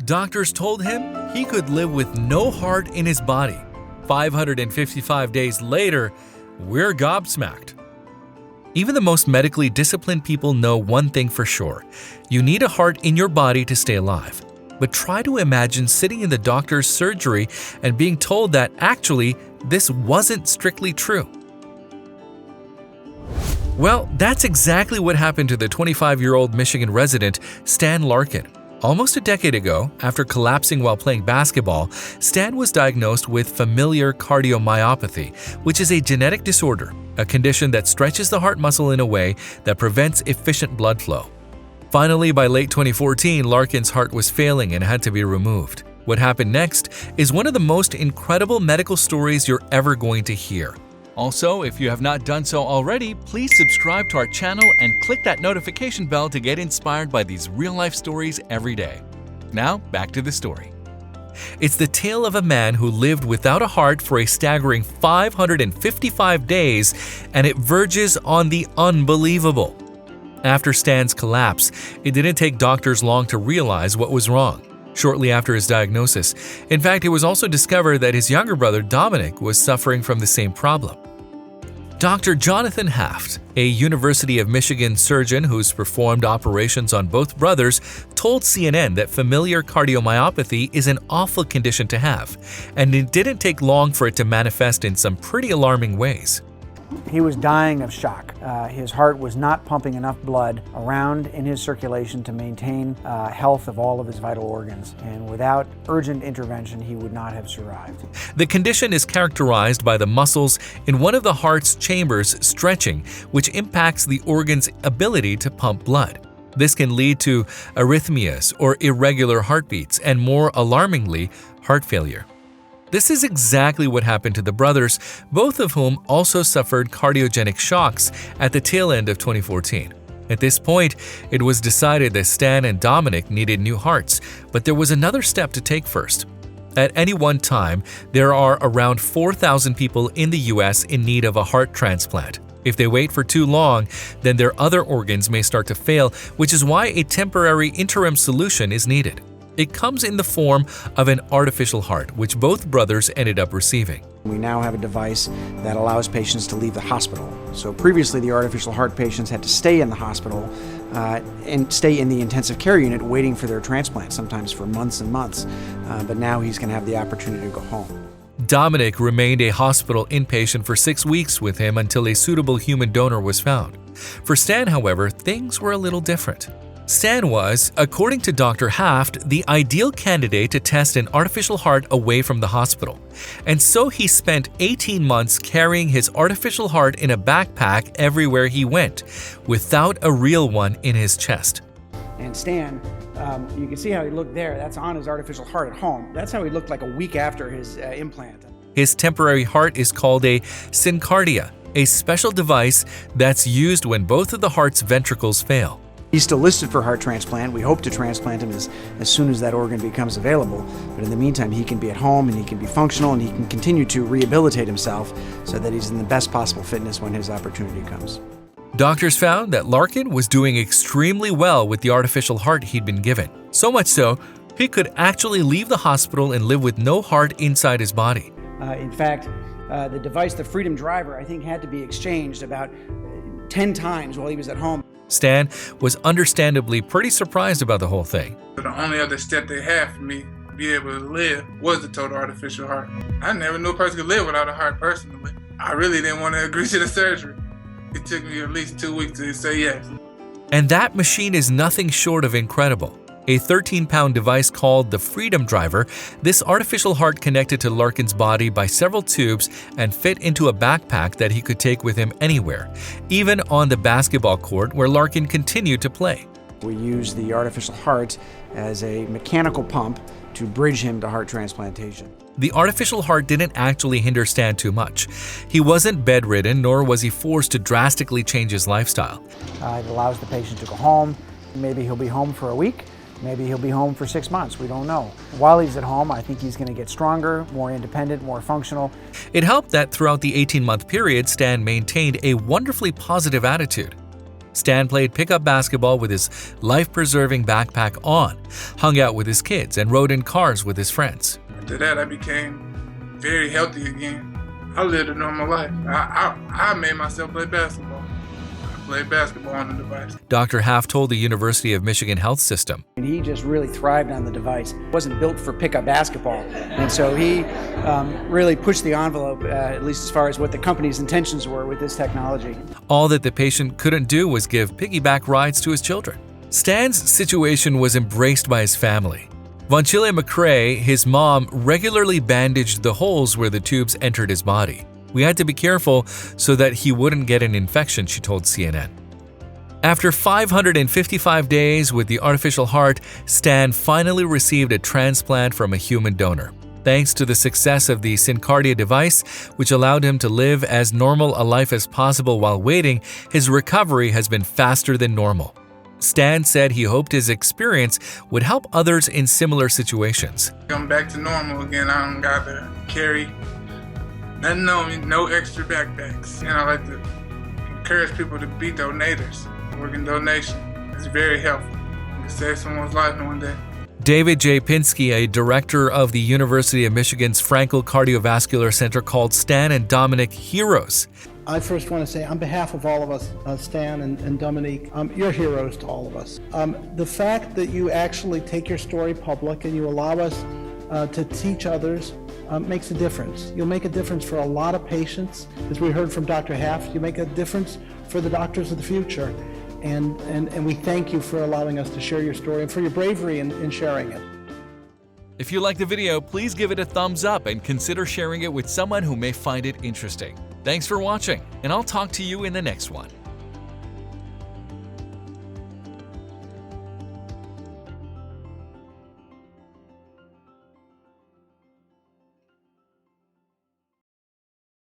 Doctors told him he could live with no heart in his body. 555 days later, we're gobsmacked. Even the most medically disciplined people know one thing for sure: you need a heart in your body to stay alive. But try to imagine sitting in the doctor's surgery and being told that actually this wasn't strictly true. Well, that's exactly what happened to the 25-year-old Michigan resident Stan Larkin. Almost a decade ago, after collapsing while playing basketball, Stan was diagnosed with familial cardiomyopathy, which is a genetic disorder, a condition that stretches the heart muscle in a way that prevents efficient blood flow. Finally, by late 2014, Larkin's heart was failing and had to be removed. What happened next is one of the most incredible medical stories you're ever going to hear. Also, if you have not done so already, please subscribe to our channel and click that notification bell to get inspired by these real-life stories every day. Now, back to the story. It's the tale of a man who lived without a heart for a staggering 555 days, and it verges on the unbelievable. After Stan's collapse, it didn't take doctors long to realize what was wrong. Shortly after his diagnosis, in fact, it was also discovered that his younger brother Dominic was suffering from the same problem. Dr. Jonathan Haft, a University of Michigan surgeon who's performed operations on both brothers, told CNN that familial cardiomyopathy is an awful condition to have, and it didn't take long for it to manifest in some pretty alarming ways. He was dying of shock. His heart was not pumping enough blood around in his circulation to maintain health of all of his vital organs, and without urgent intervention, he would not have survived. The condition is characterized by the muscles in one of the heart's chambers stretching, which impacts the organ's ability to pump blood. This can lead to arrhythmias or irregular heartbeats, and more alarmingly, heart failure. This is exactly what happened to the brothers, both of whom also suffered cardiogenic shocks at the tail end of 2014. At this point, it was decided that Stan and Dominic needed new hearts, but there was another step to take first. At any one time, there are around 4,000 people in the US in need of a heart transplant. If they wait for too long, then their other organs may start to fail, which is why a temporary interim solution is needed. It comes in the form of an artificial heart, which both brothers ended up receiving. We now have a device that allows patients to leave the hospital. So previously, the artificial heart patients had to stay in the hospital and stay in the intensive care unit waiting for their transplant, sometimes for months and months. But now he's going to have the opportunity to go home. Dominic remained a hospital inpatient for 6 weeks with him until a suitable human donor was found. For Stan, however, things were a little different. Stan was, according to Dr. Haft, the ideal candidate to test an artificial heart away from the hospital. And so he spent 18 months carrying his artificial heart in a backpack everywhere he went, without a real one in his chest. And Stan, you can see how he looked there. That's on his artificial heart at home. That's how he looked like a week after his implant. His temporary heart is called a syncardia, a special device that's used when both of the heart's ventricles fail. He's still listed for heart transplant. We hope to transplant him as soon as that organ becomes available. But in the meantime, he can be at home and he can be functional and he can continue to rehabilitate himself so that he's in the best possible fitness when his opportunity comes. Doctors found that Larkin was doing extremely well with the artificial heart he'd been given. So much so, he could actually leave the hospital and live with no heart inside his body. In fact, the device, the Freedom Driver, I think had to be exchanged about 10 times while he was at home. Stan was understandably pretty surprised about the whole thing. The only other step they had for me to be able to live was the total artificial heart. I never knew a person could live without a heart personally. I really didn't want to agree to the surgery. It took me at least 2 weeks to say yes. And that machine is nothing short of incredible. A 13-pound device called the Freedom Driver, this artificial heart connected to Larkin's body by several tubes and fit into a backpack that he could take with him anywhere, even on the basketball court where Larkin continued to play. We use the artificial heart as a mechanical pump to bridge him to heart transplantation. The artificial heart didn't actually hinder Stan too much. He wasn't bedridden, nor was he forced to drastically change his lifestyle. It allows the patient to go home. Maybe he'll be home for a week. Maybe he'll be home for 6 months. We don't know. While he's at home, I think he's going to get stronger, more independent, more functional. It helped that throughout the 18-month period, Stan maintained a wonderfully positive attitude. Stan played pickup basketball with his life-preserving backpack on, hung out with his kids, and rode in cars with his friends. After that, I became very healthy again. I lived a normal life. I made myself play basketball. I played basketball on the device. Dr. Half told the University of Michigan Health System, And he just really thrived on the device. It wasn't built for pickup basketball. And so he really pushed the envelope, at least as far as what the company's intentions were with this technology. all that the patient couldn't do was give piggyback rides to his children. Stan's situation was embraced by his family. Vonchile McCrae, his mom, regularly bandaged the holes where the tubes entered his body. We had to be careful so that he wouldn't get an infection, she told CNN. After 555 days with the artificial heart, Stan finally received a transplant from a human donor. Thanks to the success of the Syncardia device, which allowed him to live as normal a life as possible while waiting, his recovery has been faster than normal. Stan said he hoped his experience would help others in similar situations. I'm back to normal again. I don't got to carry nothing on me, no extra backpacks. I like to encourage people to be donators. Working donation is very helpful. You can save someone's life in one day. David J. Pinsky, a director of the University of Michigan's Frankel Cardiovascular Center, called Stan and Dominic heroes. I first want to say, on behalf of all of us, Stan and Dominique, you're heroes to all of us. The fact that you actually take your story public and you allow us to teach others makes a difference. You'll make a difference for a lot of patients. As we heard from Dr. Half, you make a difference for the doctors of the future. And we thank you for allowing us to share your story and for your bravery in sharing it. If you liked the video, please give it a thumbs up and consider sharing it with someone who may find it interesting. Thanks for watching, and I'll talk to you in the next one.